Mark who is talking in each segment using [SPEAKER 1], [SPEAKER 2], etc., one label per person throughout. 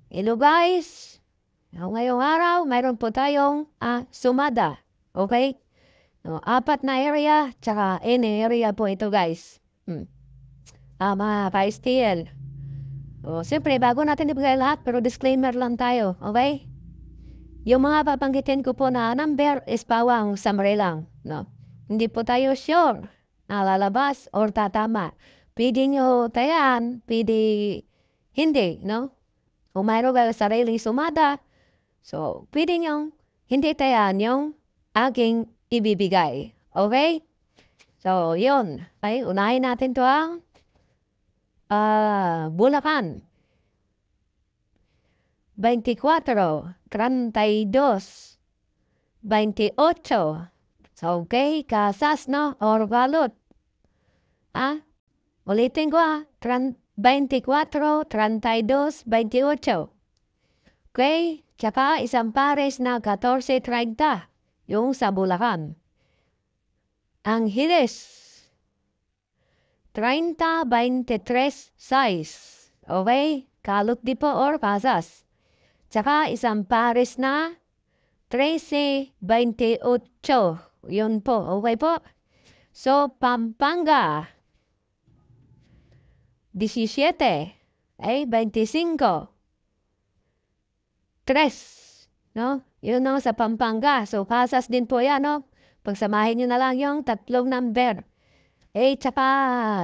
[SPEAKER 1] Hello guys! Ngayong araw, mayroon po tayong sumada. Okay? No, 4 na area, tsaka any area po ito guys. Mga ka-STL. Siyempre, bago natin ibigay lahat, pero disclaimer lang tayo. Okay? Yung mga babanggitin ko po na number is pawang summary lang. No? Hindi po tayo sure na lalabas or tatama. Pwede nyo tayan, pwede hindi, no? Kung mayroon kayo sariling sumada, so pwede niyong hindi tayan yung aking ibibigay. Okay? So, yun. Okay, unahin natin to ang Bulacan. 24, 32, 28. So, okay, Casas, no? Or Balot. Ulitin ko 24, 32, 28. Okay? Tsaka isang pares na 14.30 yung sa Bulacan. Angeles 30, 23, 6. Okay? Kalot di po or Pasas. Tsaka isang pares na 13, 28. Yun po. Okay po? So, Pampanga 17, 25. 3, no? Yun no, sa Pampanga. So, Pasas din po yan, no? Pagsamahin nyo na lang yung tatlong number. Tsaka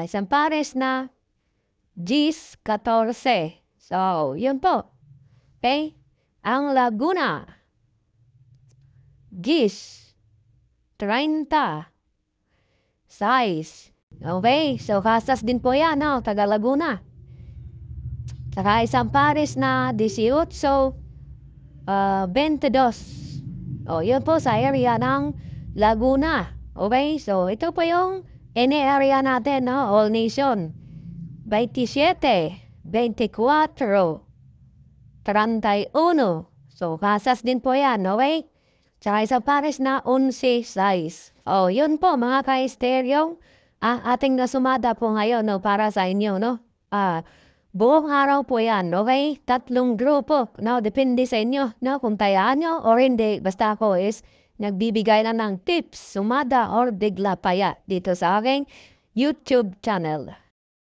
[SPEAKER 1] isang pares na Gis 14. So, yun po. Okay? Ang Laguna, Gis 30, 6. Okay? So, Pasas din po yan, no? Taga Laguna. Tsaka isang pares na 18, 22. Yun po sa area ng Laguna. Okay? So, ito po yung any area natin, no? All nation. 27, 24, 31. So, Pasas din po yan, okay? Tsaka isang pares na 11, 6. Yun po mga ka-stereo. Ating nasumada po ngayon, no? Para sa inyo, no? Buong araw po yan, okay? 3 grupo, no? Depende sa inyo, no? Kung tayaan nyo or hindi. Basta ako is nagbibigay na ng tips, sumada or bigla paya dito sa aking YouTube channel.